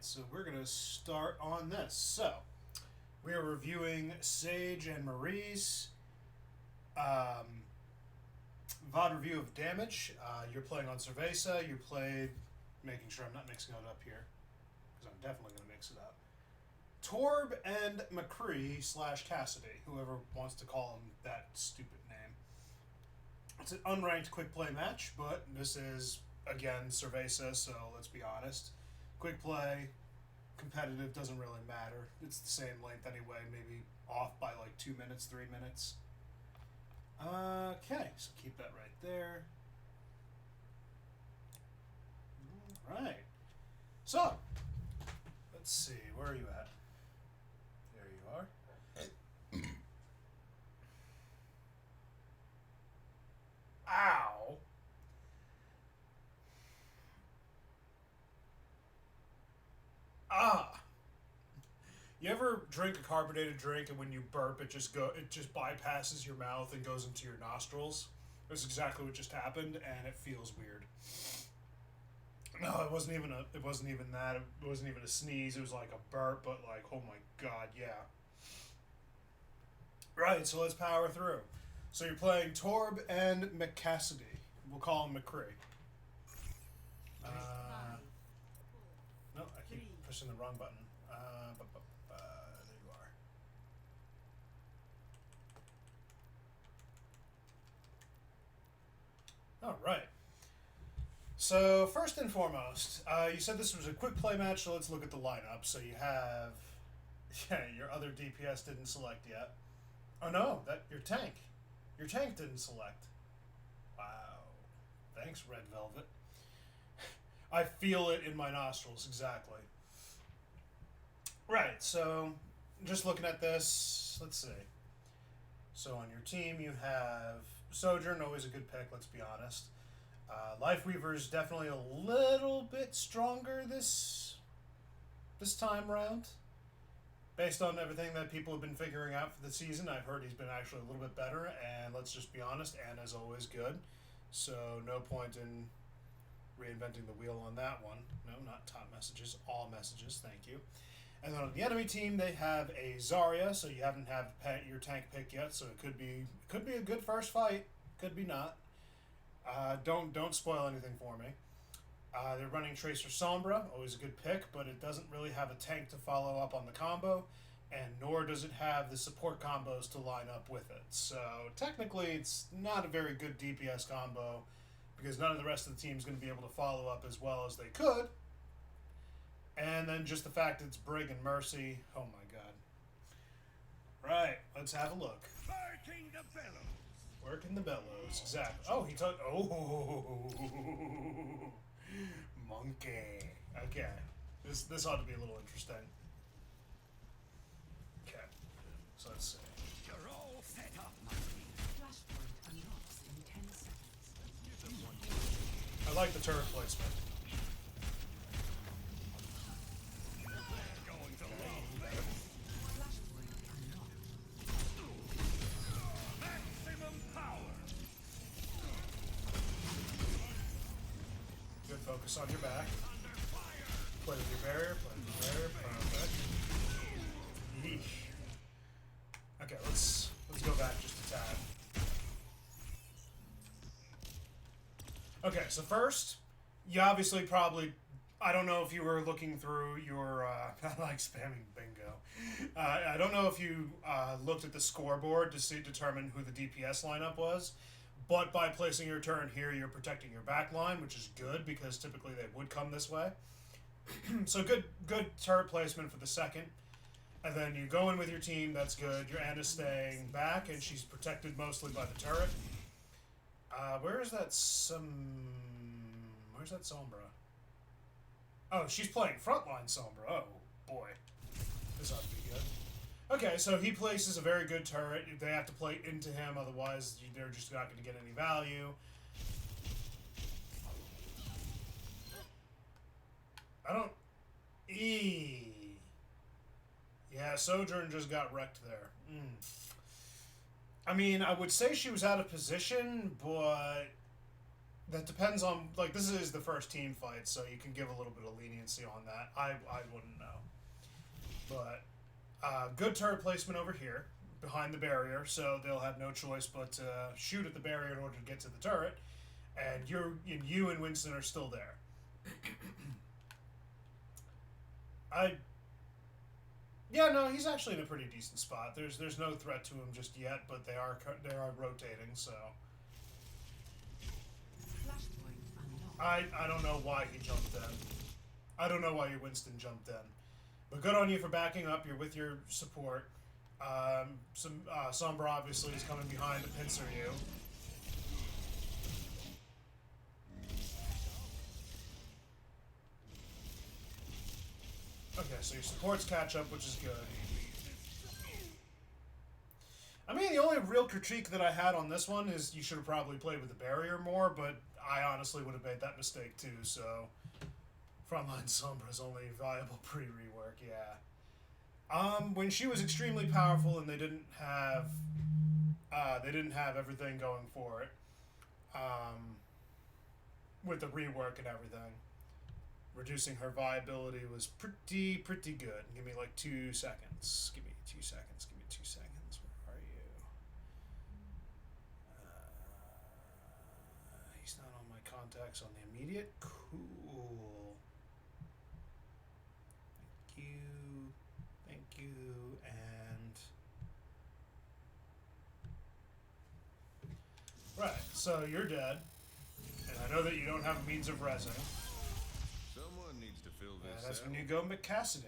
so we're going to start on this. So, we are reviewing Sage and Marie's VOD review of damage. You're playing on Survasa. You played, making sure I'm not mixing it up here, because I'm definitely going to mix it up. Torb and McCree / Cassidy, whoever wants to call him that stupid name. It's an unranked quick play match, but this is, again, Survasa, so let's be honest. Quick play, competitive, doesn't really matter. It's the same length anyway, maybe off by like 2 minutes, 3 minutes. Okay, so keep that right there. Alright. So, let's see, where are you at? There you are. Ow! Ah! You ever drink a carbonated drink and when you burp it just bypasses your mouth and goes into your nostrils? That's exactly what just happened, and it feels weird. No, it wasn't even that. It wasn't even a sneeze. It was like a burp, but like, oh my god, yeah. Right, so let's power through. So you're playing Torb and Cassidy. We'll call him McCree. No, I keep pushing the wrong button. There you are. All right. So first and foremost, you said this was a quick play match, so let's look at the lineup. So you have, your other DPS didn't select yet. Oh no, your tank didn't select. Wow. Thanks, Red Velvet. I feel it in my nostrils, exactly. Right, so just looking at this, let's see. So on your team you have Sojourn, always a good pick, let's be honest. Lifeweaver's definitely a little bit stronger this time around. Based on everything that people have been figuring out for the season, I've heard he's been actually a little bit better, and let's just be honest, Anna's always good. So no point in reinventing the wheel on that one. No, not top messages, all messages, thank you. And then on the enemy team, they have a Zarya, so you haven't had your tank pick yet, so it could be a good first fight, could be not. Don't spoil anything for me. They're running Tracer Sombra, always a good pick, but it doesn't really have a tank to follow up on the combo, and nor does it have the support combos to line up with it. So technically, it's not a very good DPS combo, because none of the rest of the team is going to be able to follow up as well as they could. And then just the fact it's Brig and Mercy, oh my god. Right, let's have a look. Working the bellows. Working the bellows, exactly. Oh, he took. Oh, monkey. Okay, this ought to be a little interesting. Okay, so let's see. You're all set up, McCree. Flashpoint unlocks in 10 seconds. I like the turret placement. They're going to love this. Flashpoint unlocked. Maximum power. Good focus on your back. Under fire. Play with your barrier. Play with your barrier. Perfect. Yeesh. Okay, let's go back just a tad. Okay, so first, you obviously probably, I don't know if you were looking through your, I like spamming bingo. I don't know if you looked at the scoreboard to determine who the DPS lineup was, but by placing your turn here, you're protecting your back line, which is good because typically they would come this way. So good turret placement for the second. And then you go in with your team, that's good. Your Anna's staying back, and she's protected mostly by the turret. Where's that Sombra? Oh, she's playing frontline Sombra. Oh, boy. This ought to be good. Okay, so he places a very good turret. They have to play into him, otherwise they're just not going to get any value. Yeah, Sojourn just got wrecked there. I mean, I would say she was out of position, but That depends on, like, this is the first team fight, so you can give a little bit of leniency on that. I wouldn't know. But, good turret placement over here, behind the barrier, so they'll have no choice but to shoot at the barrier in order to get to the turret. And you and Winston are still there. Yeah, no, he's actually in a pretty decent spot. There's no threat to him just yet, but they are rotating, so... I don't know why he jumped in. I don't know why your Winston jumped in. But good on you for backing up. You're with your support. Sombra obviously is coming behind to pincer you. Okay, so your supports catch up, which is good. I mean, the only real critique that I had on this one is you should have probably played with the barrier more, but I honestly would have made that mistake too, so... Frontline Sombra's only viable pre-rework, yeah. When she was extremely powerful and they didn't have everything going for it, with the rework and everything, reducing her viability was pretty good. Give me like 2 seconds. Give me 2 seconds. Give me 2 seconds. Where are you? He's not on my contacts on the immediate. Cool. Thank you, and right. So you're dead, and I know that you don't have a means of resing. Someone needs to fill this. That's when you go Cassidy.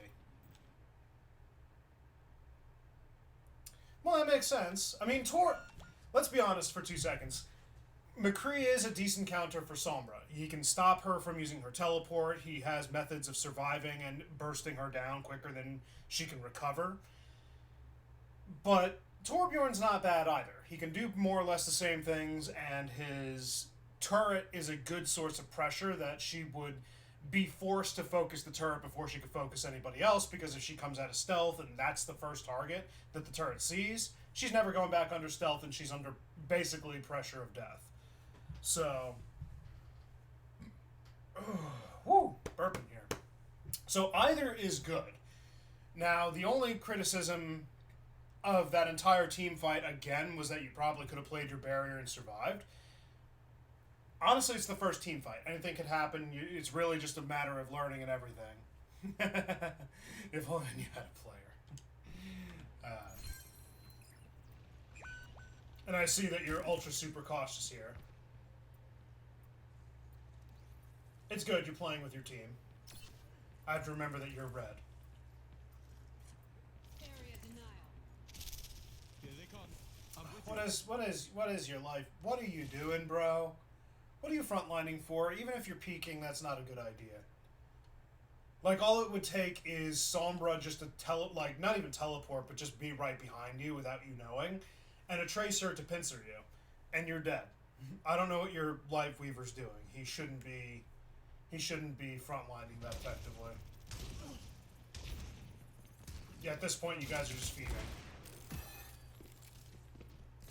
Well, that makes sense. I mean, let's be honest for 2 seconds. McCree is a decent counter for Sombra. He can stop her from using her teleport. He has methods of surviving and bursting her down quicker than she can recover. But Torbjorn's not bad either. He can do more or less the same things, and his turret is a good source of pressure that she would be forced to focus the turret before she could focus anybody else, because if she comes out of stealth and that's the first target that the turret sees, she's never going back under stealth and she's under basically pressure of death. So, whoo, burping here. So either is good. Now, the only criticism of that entire team fight, again, was that you probably could have played your barrier and survived. Honestly, it's the first team fight. Anything could happen. It's really just a matter of learning and everything. If only you had a player. And I see that you're ultra super cautious here. It's good you're playing with your team. I have to remember that you're red. Area denial. Here they come. What is your life? What are you doing, bro? What are you frontlining for? Even if you're peeking, that's not a good idea. Like, all it would take is Sombra just to not even teleport, but just be right behind you without you knowing, and a Tracer to pincer you, and you're dead. I don't know what your Life Weaver's doing. He shouldn't be frontlining that effectively. Yeah, at this point, you guys are just feeding.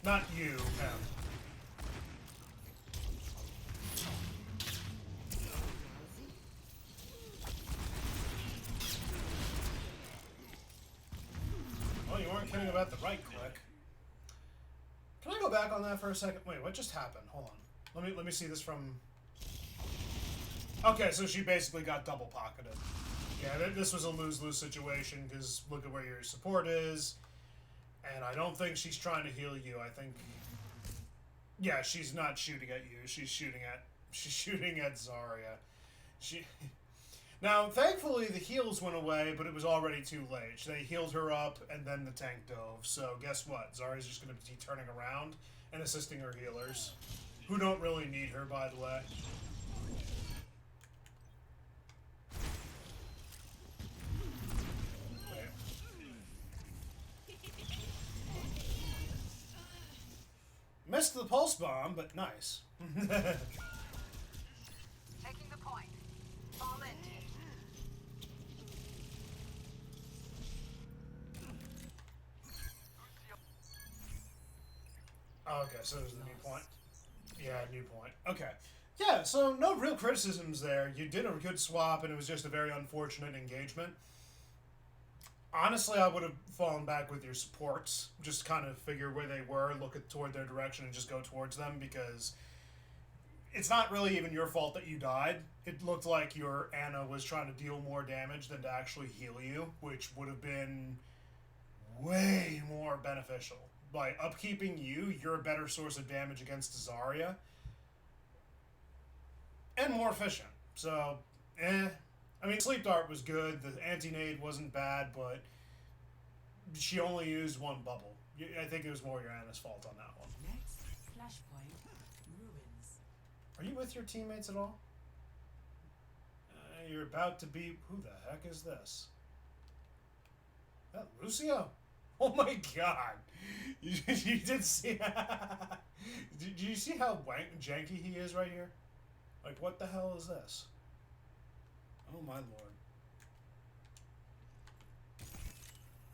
Not you, him. Well, you weren't kidding about the right click. Can I go back on that for a second? Wait, what just happened? Hold on. Let me see this from... Okay, so she basically got double pocketed. Yeah, this was a lose-lose situation, because look at where your support is. And I don't think she's trying to heal you. I think... Yeah, she's not shooting at you. She's shooting at Zarya. Now, thankfully, the heals went away, but it was already too late. They healed her up, and then the tank dove. So guess what? Zarya's just going to be turning around and assisting her healers, who don't really need her, by the way. Missed the pulse bomb, but nice. Taking the point. Fall in. Oh, okay, so there's the new point. Yeah, new point. Okay. Yeah, so no real criticisms there. You did a good swap, and it was just a very unfortunate engagement. Honestly, I would have fallen back with your supports. Just kind of figure where they were, look toward their direction, and just go towards them, because it's not really even your fault that you died. It looked like your Anna was trying to deal more damage than to actually heal you, which would have been way more beneficial. By upkeeping you, you're a better source of damage against Zarya. And more efficient. So, I mean, Sleep Dart was good. The anti-nade wasn't bad, but she only used one bubble. I think it was more your Anna's fault on that one. Next flashpoint ruins. Are you with your teammates at all? You're about to be... Who the heck is this? That Lucio? Oh my god! You did see... Did you see how janky he is right here? Like, what the hell is this? Oh my lord.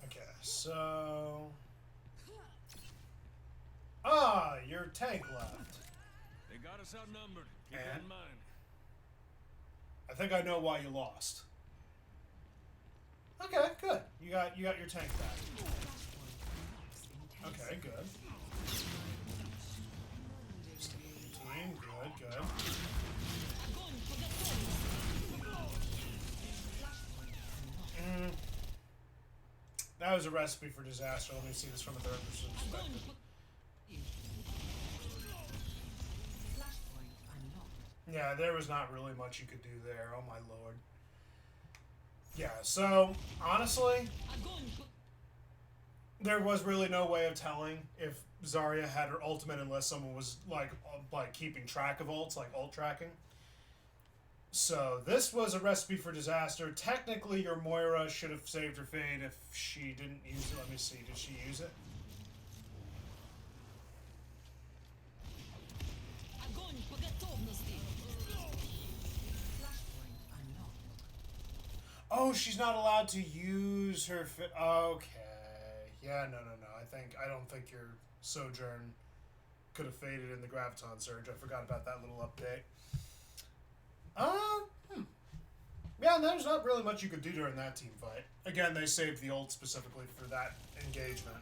Okay, so... Ah, your tank left. They got us outnumbered. Keep And? that in mind. I think I know why you lost. Okay, good. You got your tank back. Okay, good. Team, good. That was a recipe for disaster. Let me see this from a third person perspective. Yeah, there was not really much you could do there. Oh my lord. Yeah, so honestly, there was really no way of telling if Zarya had her ultimate unless someone was like keeping track of ults, like ult tracking. So this was a recipe for disaster. Technically, your Moira should have saved her fade if she didn't use it. Let me see. Did she use it? Oh, she's not allowed to use her. Okay. Yeah, no. I don't think your Sojourn could have faded in the Graviton Surge. I forgot about that little update. Yeah, there's not really much you could do during that team fight. Again, they saved the ult specifically for that engagement.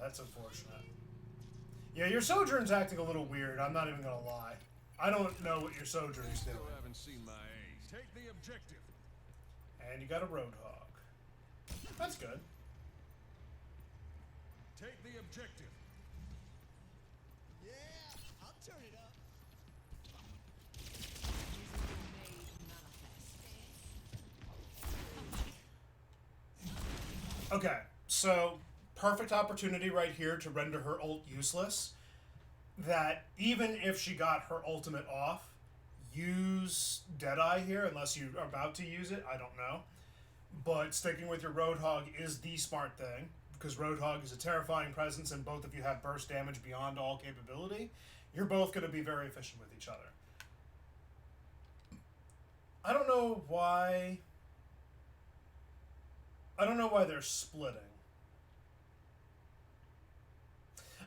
That's unfortunate. Yeah, your Sojourn's acting a little weird. I'm not even gonna lie. I don't know what your Sojourn's doing. Still haven't seen my ace. Take the objective. And you got a Roadhog. That's good. Take the objective. Yeah, I'll turn it up. Okay, so perfect opportunity right here to render her ult useless. That even if she got her ultimate off, use Deadeye here unless you are about to use it. I don't know. But sticking with your Roadhog is the smart thing, because Roadhog is a terrifying presence and both of you have burst damage beyond all capability. You're both going to be very efficient with each other. I don't know why they're splitting.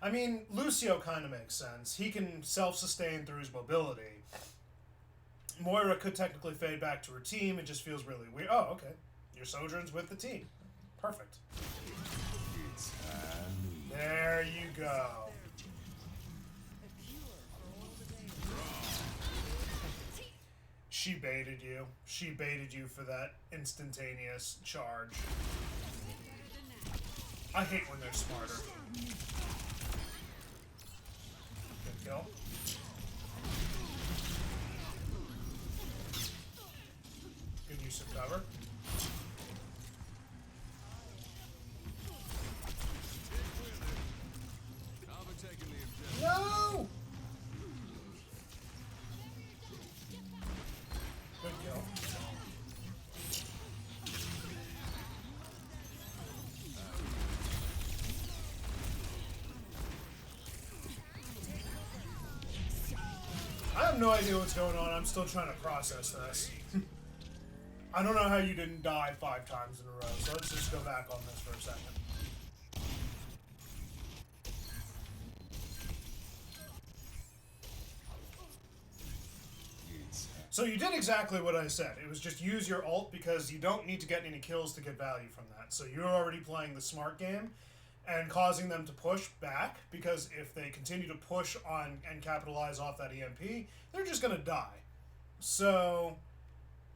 I mean, Lucio kind of makes sense. He can self-sustain through his mobility. Moira could technically fade back to her team. It just feels really weird. Oh, okay. Your Sojourn's with the team. Perfect. There you go. She baited you. She baited you for that instantaneous charge. I hate when they're smarter. Good kill. Good use of cover. I'll be taking the objective. No! Good kill. I have no idea what's going on. I'm still trying to process this. I don't know how you didn't die 5 times in a row, so let's just go back on this for a second. So you did exactly what I said. It was just use your ult because you don't need to get any kills to get value from that. So you're already playing the smart game and causing them to push back, because if they continue to push on and capitalize off that EMP, they're just going to die. So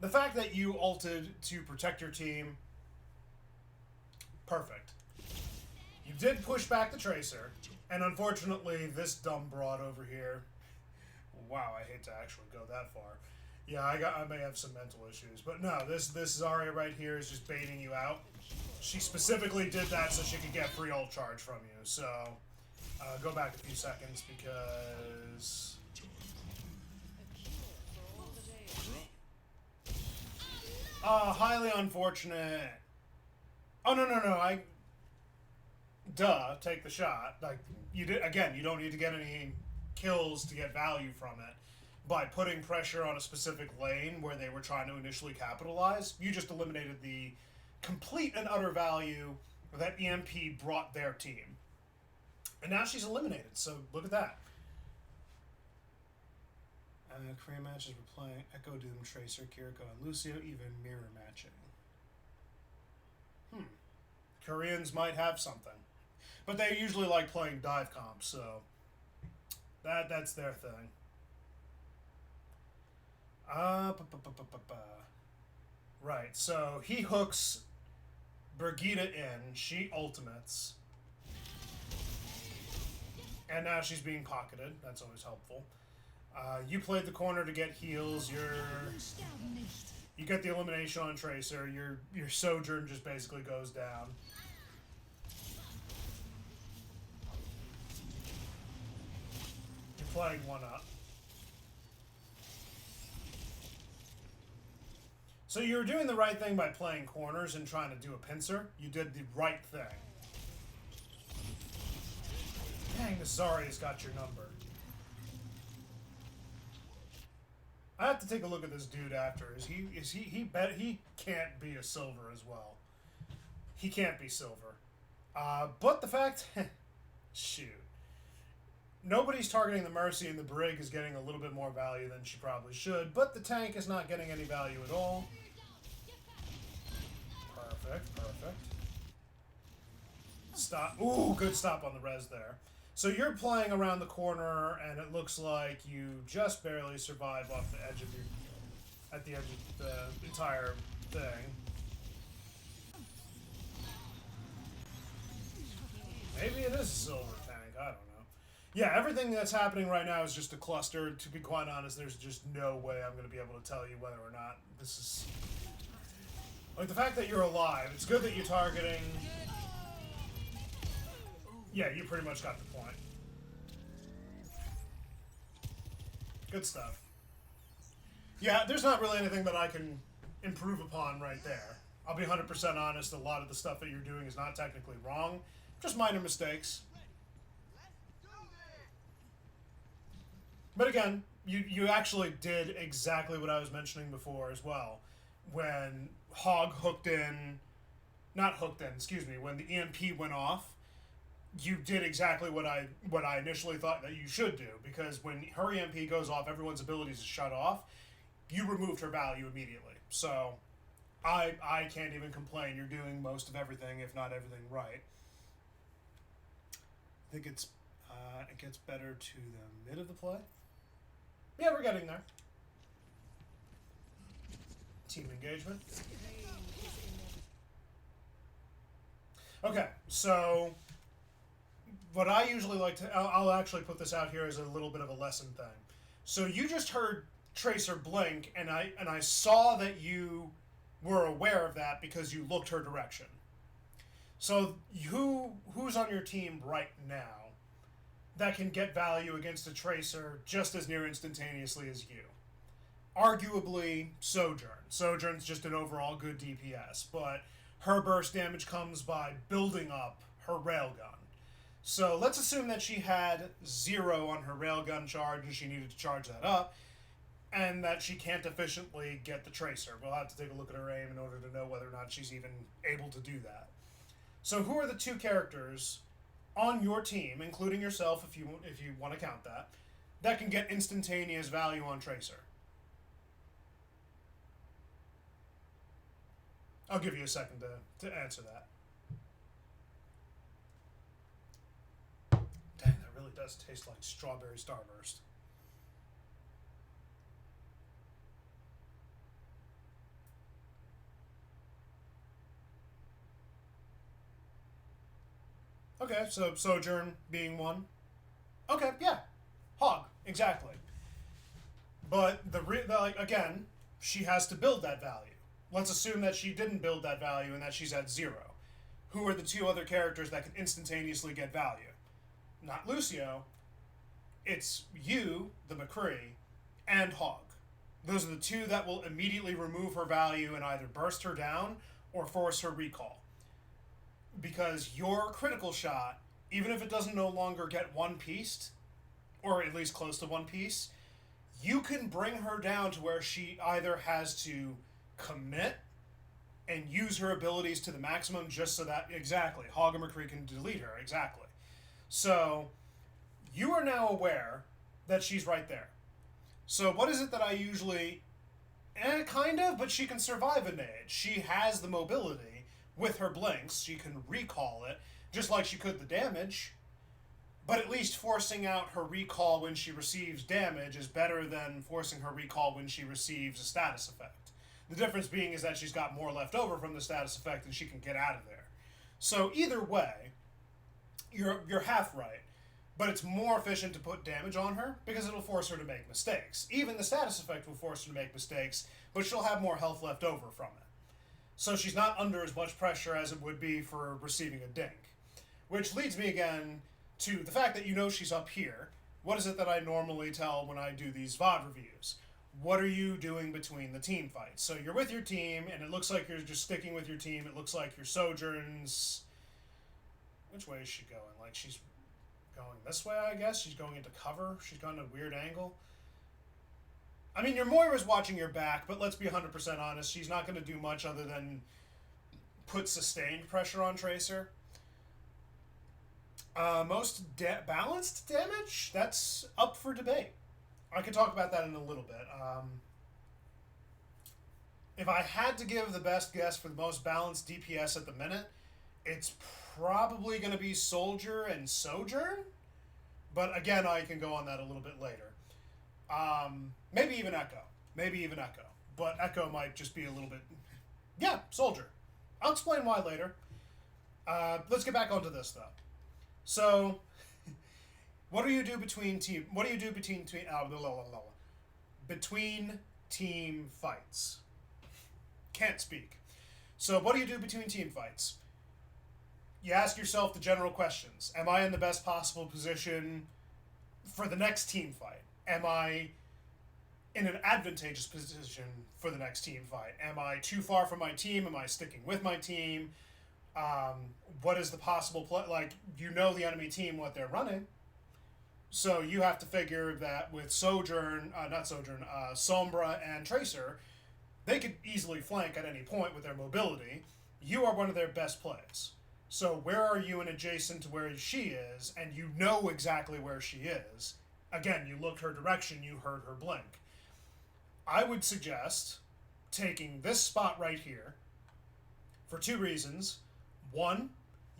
the fact that you ulted to protect your team, perfect. You did push back the Tracer, and unfortunately this dumb broad over here, wow, I hate to actually go that far. Yeah, I may have some mental issues, but no, this Zarya right here is just baiting you out. She specifically did that so she could get free ult charge from you. So go back a few seconds because highly unfortunate. Oh no! Take the shot. Like you did again. You don't need to get any kills to get value from it. By putting pressure on a specific lane where they were trying to initially capitalize, you just eliminated the complete and utter value that EMP brought their team. And now she's eliminated, so look at that. Korean matches were playing Echo Doom, Tracer, Kiriko, and Lucio, even mirror matching. Koreans might have something. But they usually like playing dive comps, so that's their thing. Right, so he hooks Brigitte in, she ultimates. And now she's being pocketed, that's always helpful. You played the corner to get heals, you get the elimination on Tracer, your Sojourn just basically goes down. You're playing one up. So you were doing the right thing by playing corners and trying to do a pincer. You did the right thing. Dang, the Zarya's got your number. I have to take a look at this dude after. He can't be a silver as well. He can't be silver. But the fact, shoot. Nobody's targeting the Mercy, and the Brig is getting a little bit more value than she probably should, but the tank is not getting any value at all. Perfect. Stop. Ooh, good stop on the res there. So you're playing around the corner, and it looks like you just barely survive off the edge of at the edge of the entire thing. Maybe it is a silver tank, I don't know. Yeah, everything that's happening right now is just a cluster. To be quite honest, there's just no way I'm going to be able to tell you whether or not this is... Like, the fact that you're alive, it's good that you're targeting... Yeah, you pretty much got the point. Good stuff. Yeah, there's not really anything that I can improve upon right there. I'll be 100% honest, a lot of the stuff that you're doing is not technically wrong. Just minor mistakes. But again, you actually did exactly what I was mentioning before as well. When Hog hooked in... Not hooked in, excuse me. When the EMP went off, you did exactly what I initially thought that you should do. Because when her EMP goes off, everyone's abilities is shut off. You removed her value immediately. So, I can't even complain. You're doing most of everything, if not everything, right. I think it gets better to the mid of the play. Yeah, we're getting there. Team engagement. Okay, so what I usually like to... I'll actually put this out here as a little bit of a lesson thing. So you just heard Tracer blink, and I saw that you were aware of that because you looked her direction. So who's on your team right now that can get value against a Tracer just as near instantaneously as you? Arguably, Sojourn. Sojourn's just an overall good DPS, but her burst damage comes by building up her railgun. So let's assume that she had 0 on her railgun charge and she needed to charge that up, and that she can't efficiently get the Tracer. We'll have to take a look at her aim in order to know whether or not she's even able to do that. So who are the 2 characters on your team, including yourself if you want to count that can get instantaneous value on Tracer? I'll give you a second to answer that. Dang, that really does taste like strawberry Starburst. Okay, so Sojourn being one. Okay, yeah. Hog, exactly. But like again, she has to build that value. Let's assume that she didn't build that value and that she's at 0. Who are the 2 other characters that can instantaneously get value? Not Lucio. It's you, the McCree, and Hog. Those are the 2 that will immediately remove her value and either burst her down or force her recall. Because your critical shot, even if it doesn't no longer get one-pieced, or at least close to one piece, you can bring her down to where she either has to commit and use her abilities to the maximum just so that, exactly, Hog and McCree can delete her, exactly. So, you are now aware that she's right there. So what is it that I usually... kind of, but she can survive a nade. She has the mobility with her blinks. She can recall it, just like she could the damage. But at least forcing out her recall when she receives damage is better than forcing her recall when she receives a status effect. The difference being is that she's got more left over from the status effect and she can get out of there. So either way, you're half right. But it's more efficient to put damage on her because it'll force her to make mistakes. Even the status effect will force her to make mistakes, but she'll have more health left over from it. So she's not under as much pressure as it would be for receiving a dink. Which leads me again to the fact that you know she's up here. What is it that I normally tell when I do these VOD reviews? What are you doing between the team fights? So you're with your team, and it looks like you're just sticking with your team. It looks like your Sojourn's... Which way is she going? Like, she's going this way, I guess? She's going into cover? She's gone to a weird angle? I mean, your Moira's watching your back, but let's be 100% honest. She's not going to do much other than put sustained pressure on Tracer. Most balanced damage? That's up for debate. I could talk about that in a little bit. If I had to give the best guess for the most balanced DPS at the minute, it's probably going to be Soldier and Sojourn. But again, I can go on that a little bit later. Maybe even Echo. But Echo might just be a little bit... Yeah, Soldier. I'll explain why later. Let's get back onto this, though. So, what do you do between team fights? Can't speak. So, what do you do between team fights? You ask yourself the general questions. Am I in the best possible position for the next team fight? Am I in an advantageous position for the next team fight? Am I too far from my team? Am I sticking with my team? What is the possible play? Like, you know the enemy team, what they're running. So you have to figure that with Sojourn, Sombra and Tracer, they could easily flank at any point with their mobility. You are one of their best plays. So where are you in adjacent to where she is, and you know exactly where she is. Again, you looked her direction, you heard her blink. I would suggest taking this spot right here for 2 reasons. One,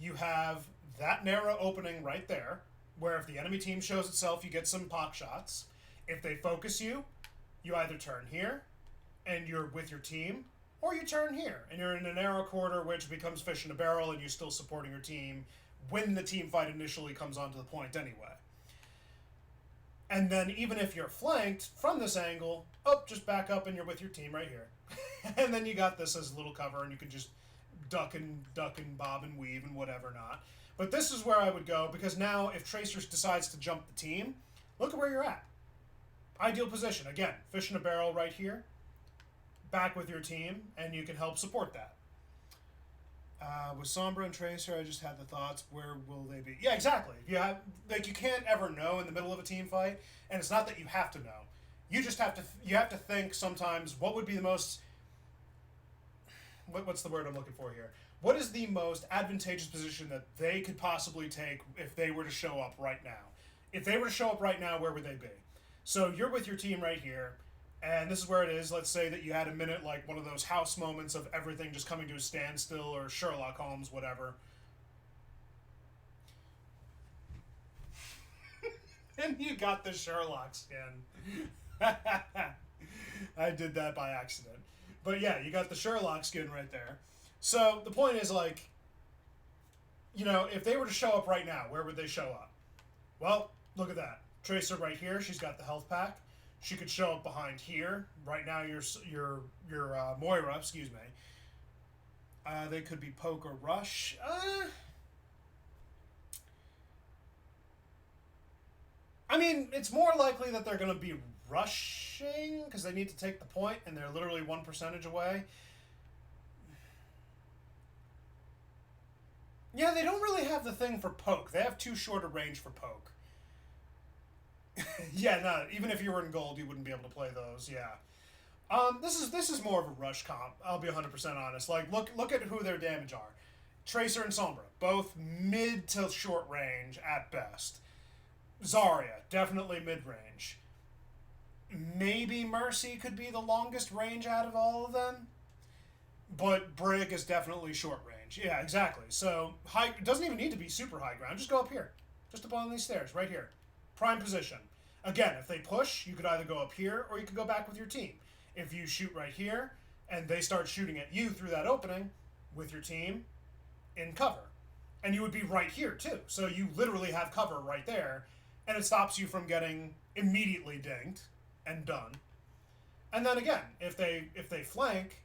you have that narrow opening right there, where if the enemy team shows itself, you get some pop shots. If they focus you, you either turn here, and you're with your team, or you turn here, and you're in a narrow corridor, which becomes fish in a barrel, and you're still supporting your team when the team fight initially comes onto the point anyway. And then even if you're flanked from this angle, just back up and you're with your team right here. And then you got this as a little cover, and you can just duck and bob and weave and whatever not. But this is where I would go, because now if Tracer decides to jump the team, look at where you're at. Ideal position. Again, fish in a barrel right here. Back with your team, and you can help support that. With Sombra and Tracer, I just had the thoughts, where will they be? Yeah, exactly. You can't ever know in the middle of a team fight, and it's not that you have to know. You just have to think sometimes, what would be the most... What's the word I'm looking for here? What is the most advantageous position that they could possibly take if they were to show up right now? If they were to show up right now, where would they be? So you're with your team right here. And this is where it is. Let's say that you had a minute, like one of those house moments of everything just coming to a standstill, or Sherlock Holmes, whatever. And you got the Sherlock skin. I did that by accident. But yeah, you got the Sherlock skin right there. So the point is, like, you know, if they were to show up right now, where would they show up? Well, look at that. Tracer right here. She's got the health pack. She could show up behind here. Right now, your Moira, excuse me. They could be poke or rush. I mean, it's more likely that they're going to be rushing because they need to take the point, and they're literally 1% away. Yeah, they don't really have the thing for poke. They have too short a range for poke. Yeah, no, even if you were in gold, you wouldn't be able to play those, yeah. This is more of a rush comp, I'll be 100% honest. Like, look at who their damage are. Tracer and Sombra, both mid to short range at best. Zarya, definitely mid-range. Maybe Mercy could be the longest range out of all of them. But Brig is definitely short range. Yeah, exactly. So, it doesn't even need to be super high ground. Just go up here. Just up on these stairs, right here. Prime position. Again, if they push, you could either go up here or you could go back with your team. If you shoot right here and they start shooting at you through that opening with your team in cover. And you would be right here too. So you literally have cover right there, and it stops you from getting immediately dinked and done. And then again, if they flank,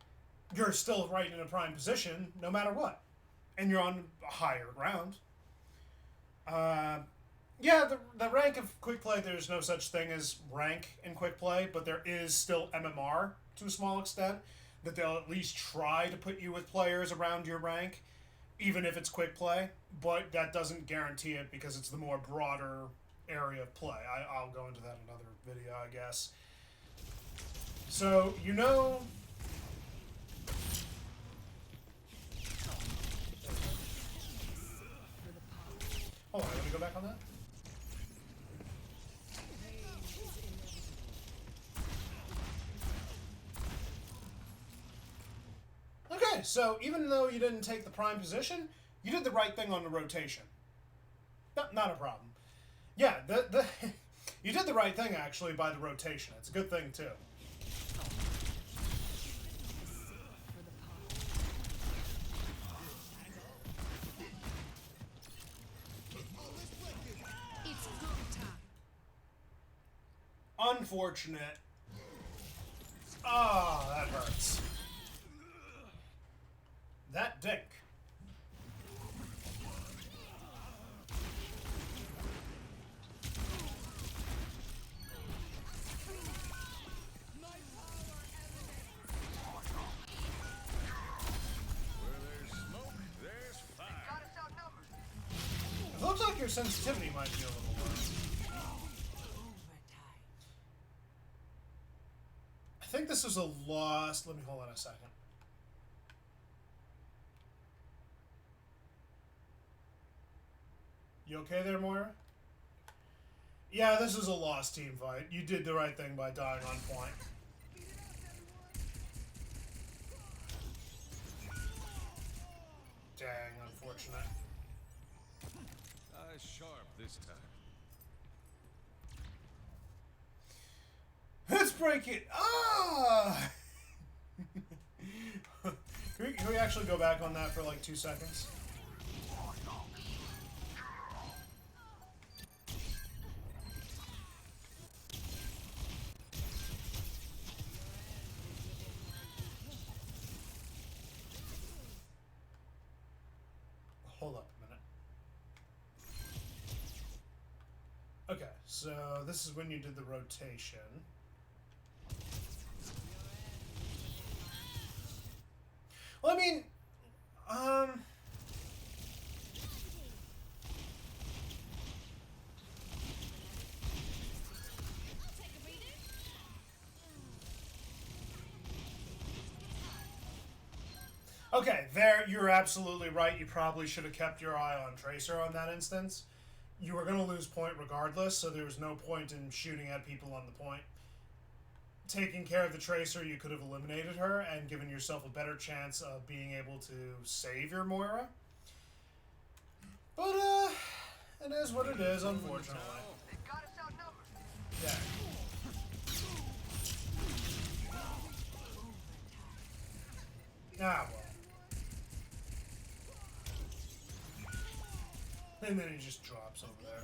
you're still right in a prime position no matter what. And you're on higher ground. Yeah, the rank of quick play, there's no such thing as rank in quick play, but there is still MMR to a small extent, that they'll at least try to put you with players around your rank, even if it's quick play, but that doesn't guarantee it because it's the more broader area of play. I'll go into that in another video, I guess. So, you know... Hold on, let me go back on that. Okay, so even though you didn't take the prime position, you did the right thing on the rotation. Not a problem. Yeah, you did the right thing, actually, by the rotation. It's a good thing, too. It's go time. Unfortunate. Ah, that hurts. That dink. It looks like your sensitivity might be a little low. I think this is a lost... Let me hold on a second. You okay there, Moira? Yeah, this is a lost team fight. You did the right thing by dying on point. Dang, unfortunate. Sharp this time. Let's break it! Ah! Can we actually go back on that for like 2 seconds? Hold up a minute. Okay, so this is when you did the rotation. Well, I mean, okay, there, you're absolutely right. You probably should have kept your eye on Tracer on that instance. You were going to lose point regardless, so there was no point in shooting at people on the point. taking care of the Tracer, you could have eliminated her and given yourself a better chance of being able to save your Moira. But, it is what it is, unfortunately. They've got us outnumbered. Yeah. Ah, well. And then he just drops over there.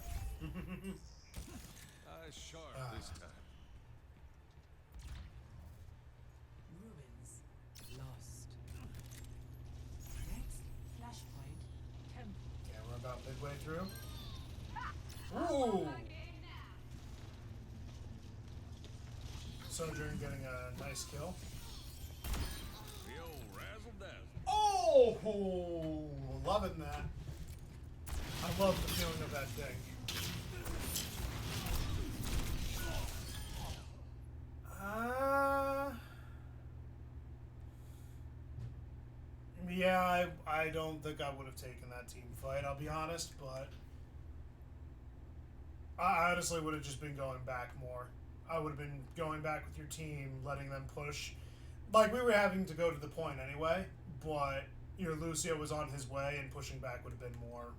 Sharp this time. Ruins lost. Next flashpoint temple. Yeah, we're about midway through. Ooh! Sojourn getting a nice kill. The old razzle dazzle. Oh! Loving that. I love the feeling of that thing. Yeah, I don't think I would have taken that team fight, I'll be honest, but I honestly would have just been going back more. I would have been going back with your team, letting them push. Like, we were having to go to the point anyway, but your Lucio was on his way, and pushing back would have been more...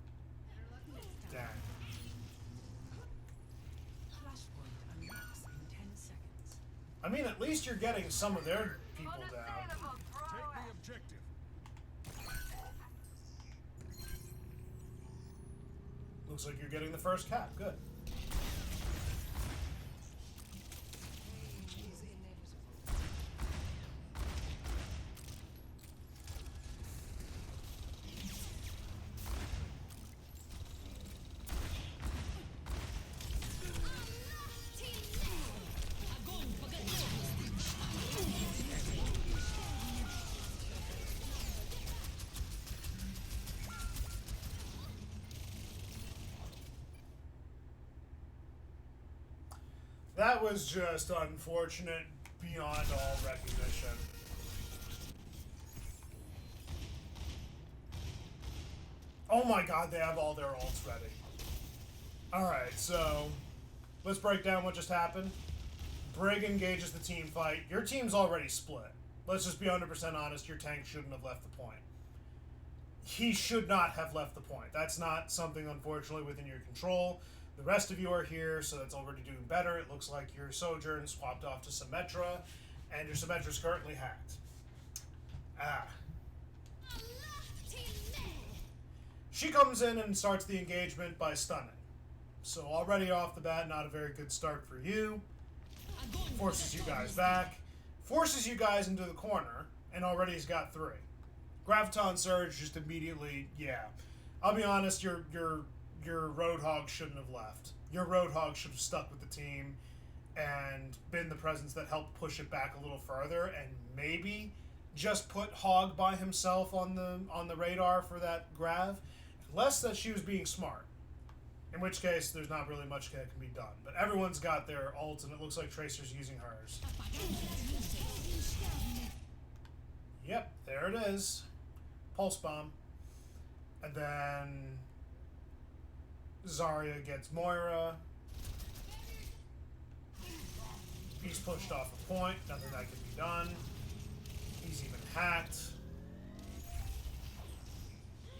Dang. Flashpoint unlocks in 10 seconds. I mean, at least you're getting some of their people down. Understandable, bro. Take the objective. Looks like you're getting the first cap. Good. That was just unfortunate beyond all recognition. Oh my god, they have all their ults ready. Alright, so let's break down what just happened. Brig engages the team fight. Your team's already split. Let's just be 100% honest, your tank shouldn't have left the point. He should not have left the point. That's not something, unfortunately, within your control. The rest of you are here, so that's already doing better. It looks like your Sojourn swapped off to Symmetra, and your Symmetra's currently hacked. Ah. She comes in and starts the engagement by stunning. So already off the bat, not a very good start for you. Forces you guys back. Forces you guys into the corner, and already he's got 3. Graviton Surge just immediately, yeah. I'll be honest, your Roadhog shouldn't have left. Your Roadhog should have stuck with the team and been the presence that helped push it back a little further, and maybe just put Hog by himself on the radar for that Grav, unless that she was being smart. In which case, there's not really much that can be done. But everyone's got their ults, and it looks like Tracer's using hers. Yep, there it is. Pulse Bomb. And then Zarya gets Moira. He's pushed off a point. Nothing that can be done. He's even hacked.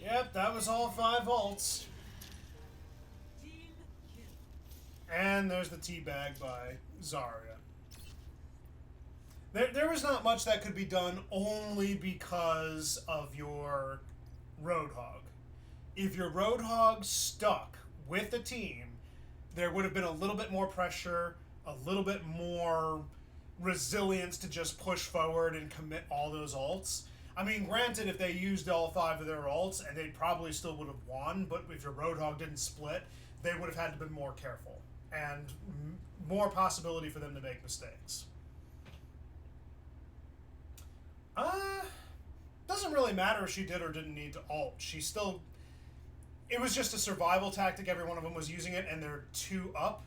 Yep, that was all 5 ults. And there's the teabag by Zarya. There was not much that could be done only because of your Roadhog. If your Roadhog stuck with the team, there would have been a little bit more pressure, a little bit more resilience to just push forward and commit all those ults. I mean, granted, if they used all 5 of their ults, and they probably still would have won, but if your Roadhog didn't split, they would have had to be more careful. And more possibility for them to make mistakes. Doesn't really matter if she did or didn't need to ult. She still... It was just a survival tactic. Every one of them was using it, and they're 2 up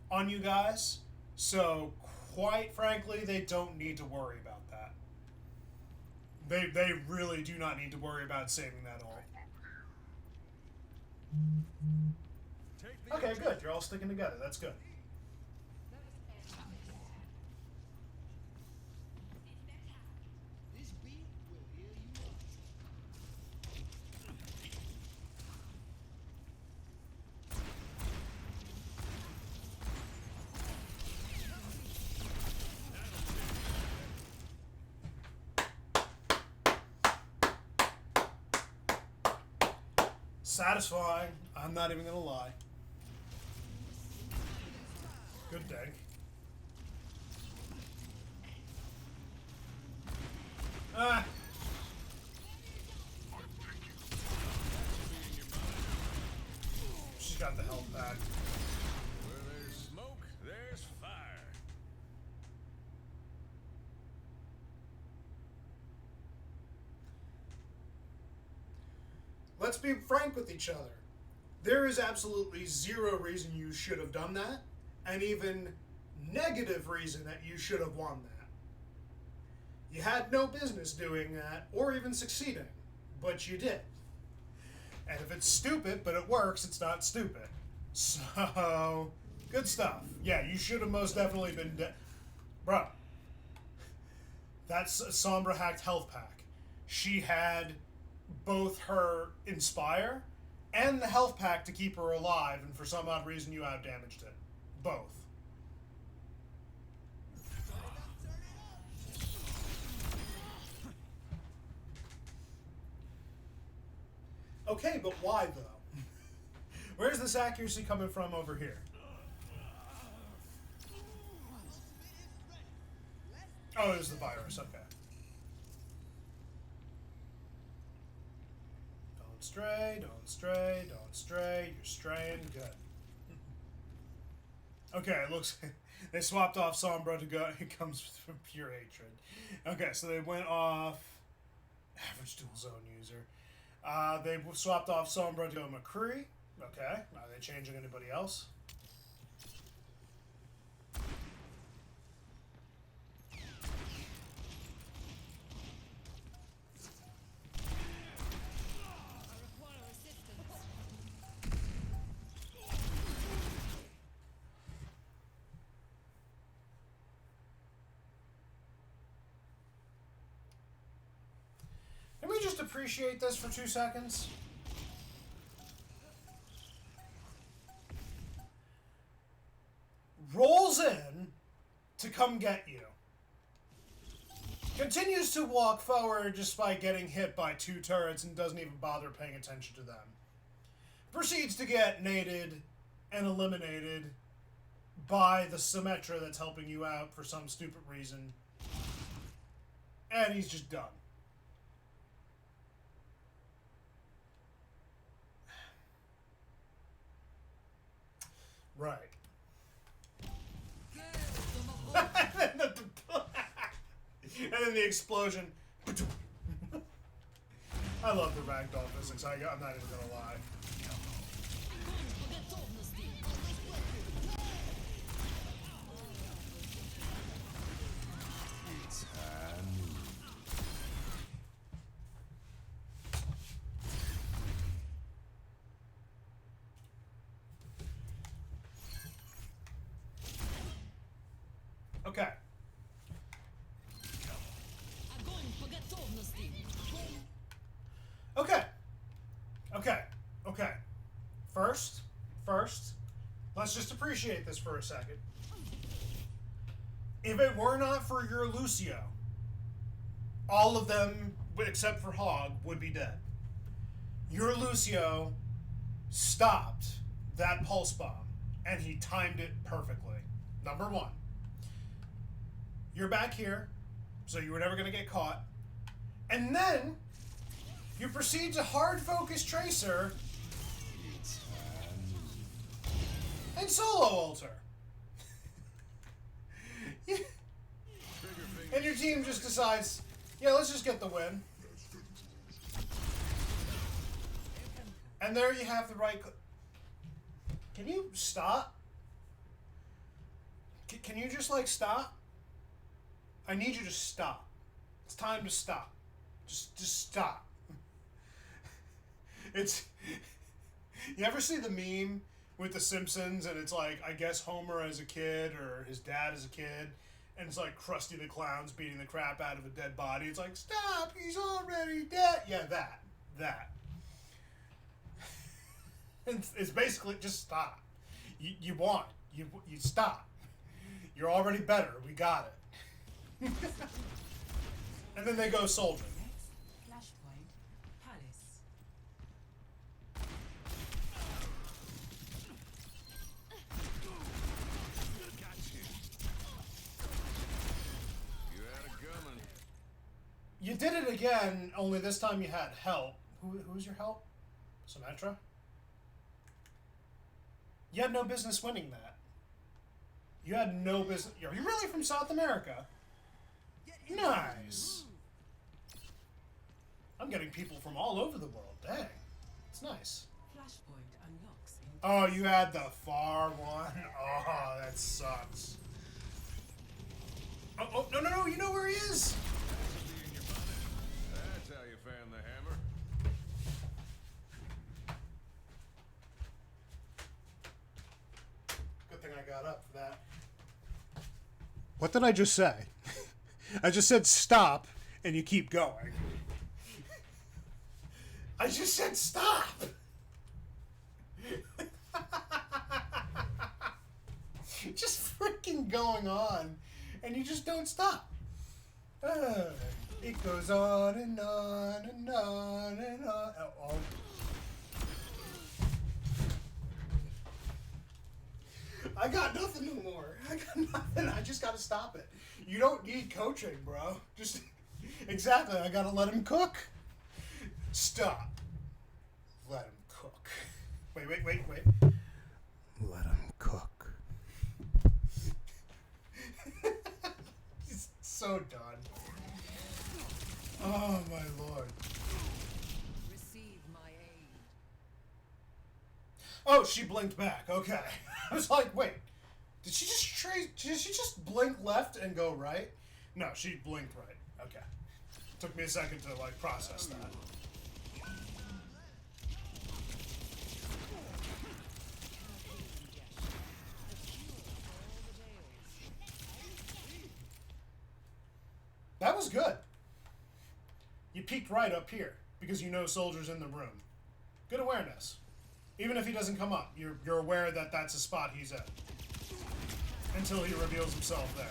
on you guys. So, quite frankly, they don't need to worry about that. They really do not need to worry about saving that ult. Okay, good. You're all sticking together. That's good. Satisfying. I'm not even gonna lie. Good dank. Ah. She's got the health back. Where there's smoke, there's fire. Let's be frank with each other. There is absolutely zero reason you should have done that, and even negative reason that you should have won that. You had no business doing that, or even succeeding, but you did. And if it's stupid, but it works, it's not stupid. So, good stuff. Yeah, you should have most definitely been dead. Bro, that's a Sombra hacked health pack. She had both her Inspire and the health pack to keep her alive, and for some odd reason you outdamaged it. Both. Okay, but why though? Where's this accuracy coming from over here? Oh, it was the virus, okay. Don't stray, don't stray, don't stray. You're straying, good. Okay, it looks they swapped off Sombra to go. It comes from pure hatred. Okay, so they went off average dual zone user. They swapped off Sombra to go McCree. Okay, are they changing anybody else? Can we just appreciate this for 2 seconds? Rolls in to come get you. Continues to walk forward despite getting hit by 2 turrets and doesn't even bother paying attention to them. Proceeds to get naded and eliminated by the Symmetra that's helping you out for some stupid reason. And he's just done. Right. And then the explosion. I love the ragdoll physics. I'm not even gonna lie. Okay. Okay. Okay. Okay. First, let's just appreciate this for a second. If it were not for your Lucio, all of them, except for Hog, would be dead. Your Lucio stopped that pulse bomb, and he timed it perfectly. Number one. You're back here, so you were never going to get caught. And then, you proceed to hard focus Tracer and solo alter. And your team just decides, yeah, let's just get the win. And there you have the right... Can you stop? Can you just, like, stop? I need you to stop. It's time to stop. Just stop. It's... You ever see the meme with The Simpsons and it's like, I guess Homer as a kid or his dad as a kid, and it's like Krusty the Clown's beating the crap out of a dead body. It's like, stop, he's already dead. Yeah, that. It's basically just stop. You stop. You're already better. We got it. And then they go soldier. Flashpoint Palace. did it again, only this time you had help. Who's your help? Symmetra? You had no business winning that. You had no business... You're really from South America? Nice. I'm getting people from all over the world. Dang. It's nice. Flashpoint unlocks in Oh, you had the far one? Oh, that sucks. Oh, no, you know where he is? Cassidy in your bonnet. That's how you fan the hammer. Good thing I got up for that. What did I just say? I just said stop, and you keep going. I just said stop! Just freaking going on, and you just don't stop. It goes on and on and on and on. Oh. I got nothing no more. I got nothing. I just gotta stop it. You don't need coaching, bro. Just exactly. I gotta let him cook. Stop. Let him cook. Wait. Let him cook. He's so done. Oh my lord. receive my aid. Oh, she blinked back. Okay. I was like, wait. Did she just blink left and go right? No, she blinked right. Okay. Took me a second to like process that. That was good. You peeked right up here because you know soldiers in the room. Good awareness. Even if he doesn't come up, you're aware that that's a spot he's in. Until he reveals himself there.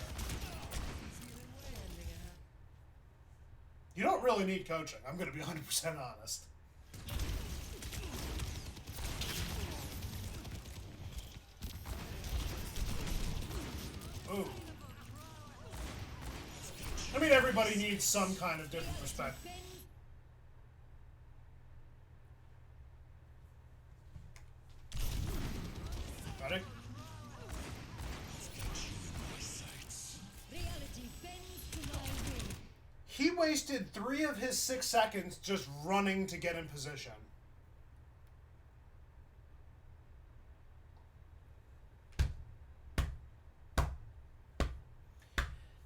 You don't really need coaching. I'm going to be 100% honest. Ooh. I mean, everybody needs some kind of different perspective. Ready? He wasted 3 of his 6 seconds just running to get in position.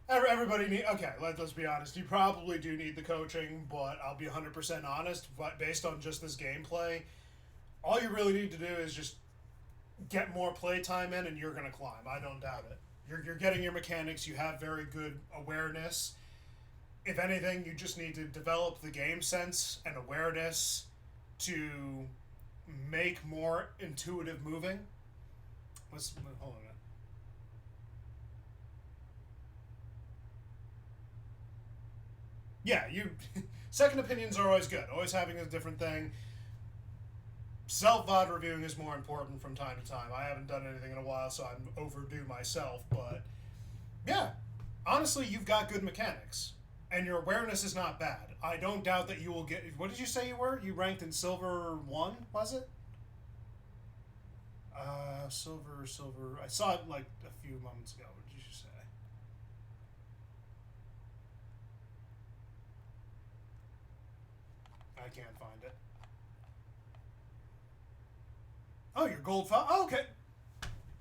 Everybody need... Okay, let's be honest. You probably do need the coaching, but I'll be 100% honest. But based on just this gameplay, all you really need to do is just get more playtime in and you're going to climb. I don't doubt it. You're getting your mechanics. You have very good awareness. If anything, you just need to develop the game sense and awareness to make more intuitive moving. Hold on a minute. Yeah, second opinions are always good. Always having a different thing. Self-VOD reviewing is more important from time to time. I haven't done anything in a while, so I'm overdue myself. But, yeah, honestly, you've got good mechanics. And your awareness is not bad. I don't doubt that you will get... What did you say you were? You ranked in Silver 1, was it? Silver... I saw it, like, a few moments ago. What did you say? I can't find it. Oh, you're gold 5? Oh, okay.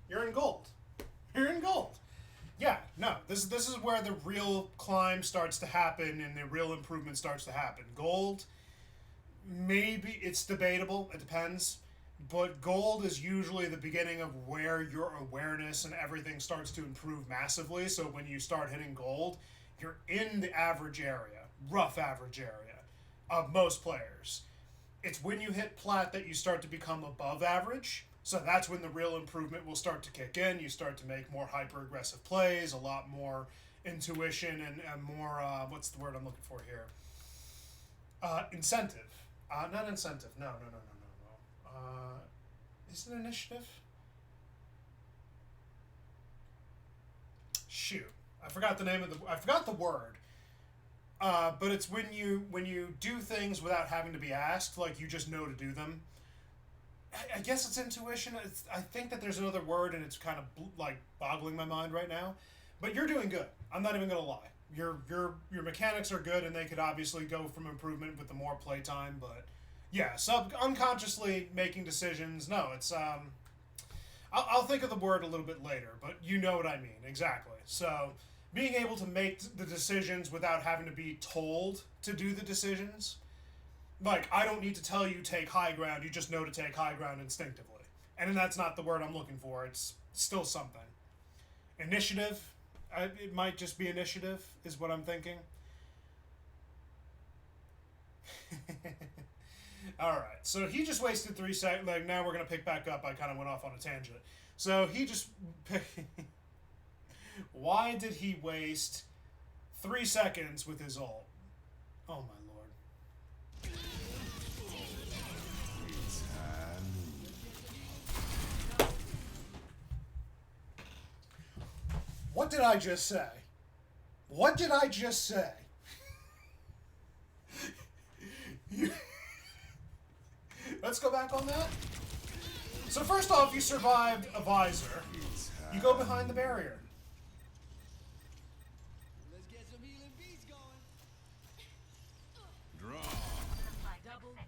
You're in gold. You're in gold. Yeah, no, this is where the real climb starts to happen and the real improvement starts to happen. Gold, maybe it's debatable, it depends, but gold is usually the beginning of where your awareness and everything starts to improve massively, so when you start hitting gold, you're in the average area, rough average area, of most players. It's when you hit plat that you start to become above average. So that's when the real improvement will start to kick in. You start to make more hyper-aggressive plays, a lot more intuition, and more, what's the word I'm looking for here? Incentive. Not incentive. No. Is it initiative? Shoot. I forgot the name of I forgot the word. But it's when you do things without having to be asked, like you just know to do them. I guess it's intuition. I think that there's another word, and it's kind of like boggling my mind right now. But you're doing good. I'm not even gonna lie. Your mechanics are good, and they could obviously go from improvement with the more playtime. But yeah, unconsciously making decisions. No, it's I'll think of the word a little bit later, but you know what I mean exactly. So being able to make the decisions without having to be told to do the decisions. Like, I don't need to tell you take high ground, you just know to take high ground instinctively. And that's not the word I'm looking for, it's still something. Initiative, it might just be initiative, is what I'm thinking. Alright, so he just wasted 3 seconds, like, now we're going to pick back up, I kind of went off on a tangent. So he just... Why did he waste 3 seconds with his ult? Oh my lord. What did I just say? What did I just say? Let's go back on that. So first off, you survived a visor. You go behind the barrier. Let's get some healing beats going. Draw. Double kill.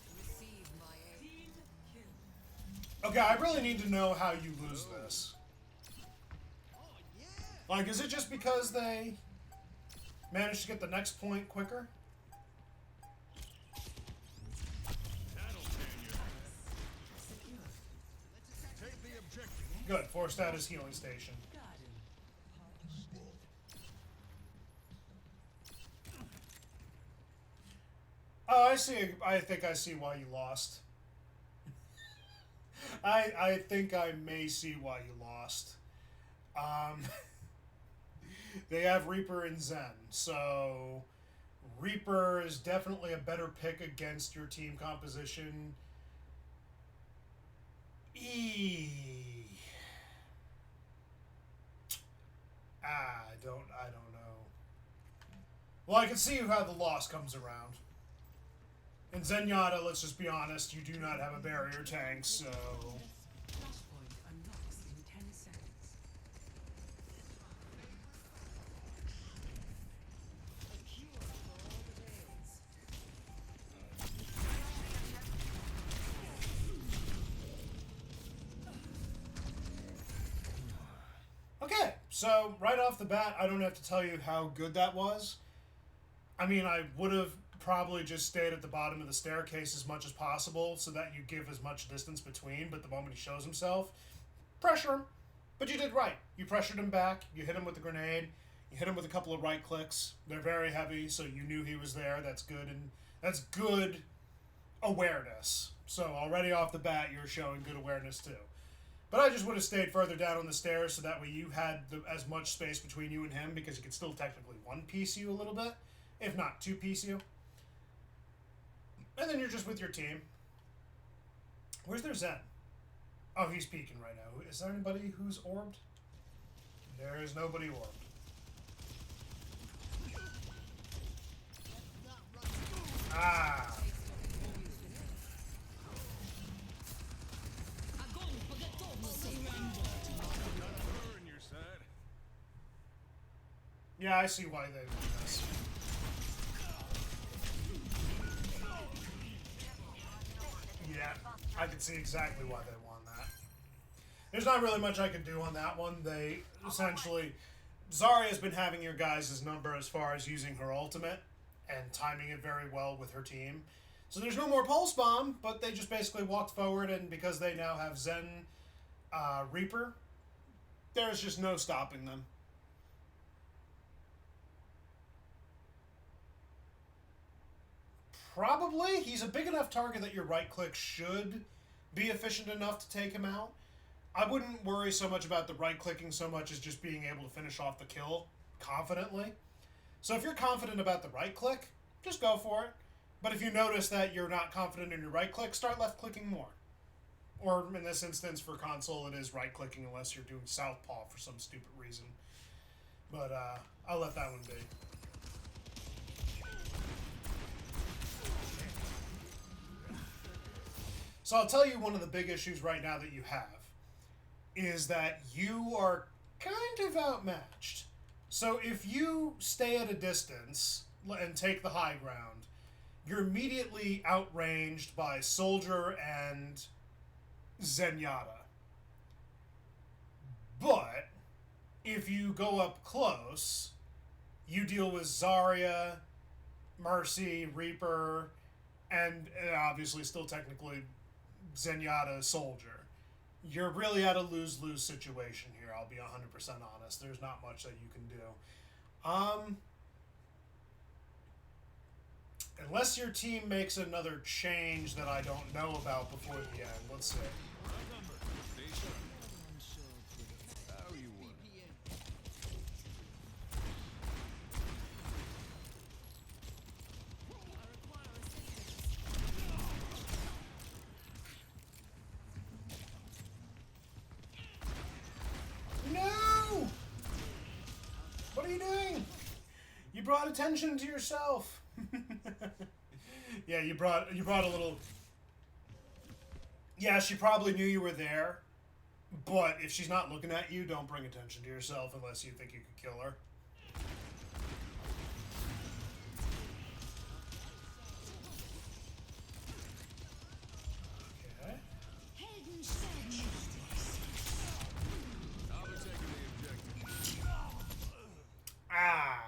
Receive my aid. Team kill. Okay, I really need to know how you lose this. Oh yeah. Like, is it just because they managed to get the next point quicker? That'll tan your ass. Take the objective. Good, forced out his healing station. Garden. Oh, I see. I think I see why you lost. I think I may see why you lost. They have Reaper and Zen, so Reaper is definitely a better pick against your team composition. I don't know. Well, I can see how the loss comes around. In Zenyatta, let's just be honest, you do not have a barrier tank, so... Flashpoint unlocks in 10 seconds. A cure for all the days. Okay, so right off the bat, I don't have to tell you how good that was. I mean, I would have probably just stayed at the bottom of the staircase as much as possible so that you give as much distance between, but the moment he shows himself, pressure him. But you did right. You pressured him back, you hit him with a grenade, you hit him with a couple of right clicks. They're very heavy, so you knew he was there. That's good, and that's good awareness. So already off the bat, you're showing good awareness too. But I just would have stayed further down on the stairs so that way you had as much space between you and him, because he could still technically one-piece you a little bit, if not two-piece you. And then you're just with your team. Where's their Zen? Oh, he's peeking right now. Is there anybody who's orbed? There is nobody orbed. Ah. Burn your side. Yeah, I see why they did this. Yeah, I can see exactly why they won that. There's not really much I can do on that one. They essentially... Zarya's been having your guys' number as far as using her ultimate and timing it very well with her team. So there's no more Pulse Bomb, but they just basically walked forward, and because they now have Zen Reaper, there's just no stopping them. Probably. He's a big enough target that your right click should be efficient enough to take him out. I wouldn't worry so much about the right clicking so much as just being able to finish off the kill confidently. So if you're confident about the right click, just go for it. But if you notice that you're not confident in your right click, start left clicking more. Or in this instance, for console, it is right clicking unless you're doing southpaw for some stupid reason. But I'll let that one be. So I'll tell you one of the big issues right now that you have is that you are kind of outmatched. So if you stay at a distance and take the high ground, you're immediately outranged by Soldier and Zenyatta. But if you go up close, you deal with Zarya, Mercy, Reaper, and obviously still technically Zenyatta, Soldier. You're really at a lose-lose situation here, I'll be 100% honest. There's not much that you can do. Unless your team makes another change that I don't know about before the end. Let's see. How you want? No! What are you doing? You brought attention to yourself. Yeah, you brought a little. Yeah, she probably knew you were there, but if she's not looking at you, don't bring attention to yourself unless you think you could kill her. Okay. I'll be taking the objective. Ah.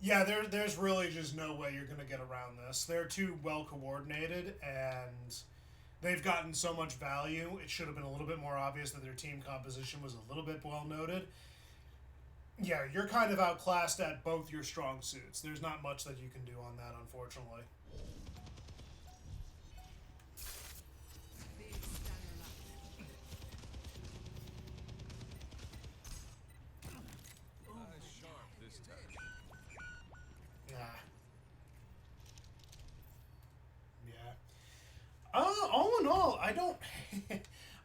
Yeah, there's really just no way you're going to get around this. They're too well coordinated, and they've gotten so much value. It should have been a little bit more obvious that their team composition was a little bit well noted. Yeah, you're kind of outclassed at both your strong suits. There's not much that you can do on that, unfortunately. Big stunner left. Eyes sharp this time. Yeah. Yeah. All in all, I don't.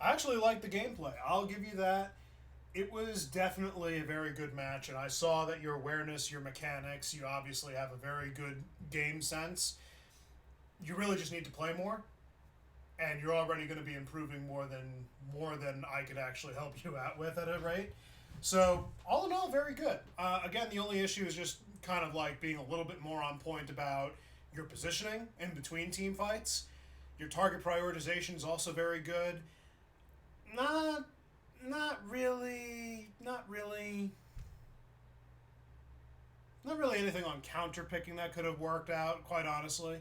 I actually like the gameplay. I'll give you that. It was definitely a very good match, and I saw that your awareness, your mechanics, you obviously have a very good game sense. You really just need to play more, and you're already going to be improving more than I could actually help you out with at a rate. So, all in all, very good. Again, the only issue is just kind of like being a little bit more on point about your positioning in between team fights. Your target prioritization is also very good. Not really anything on counter picking that could have worked out, quite honestly.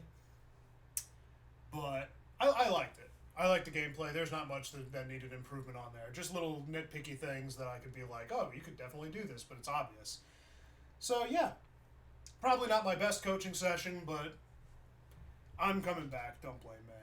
But I liked it. I liked the gameplay. There's not much that needed improvement on there. Just little nitpicky things that I could be like, oh, you could definitely do this, but it's obvious. So, yeah. Probably not my best coaching session, but I'm coming back. Don't blame me.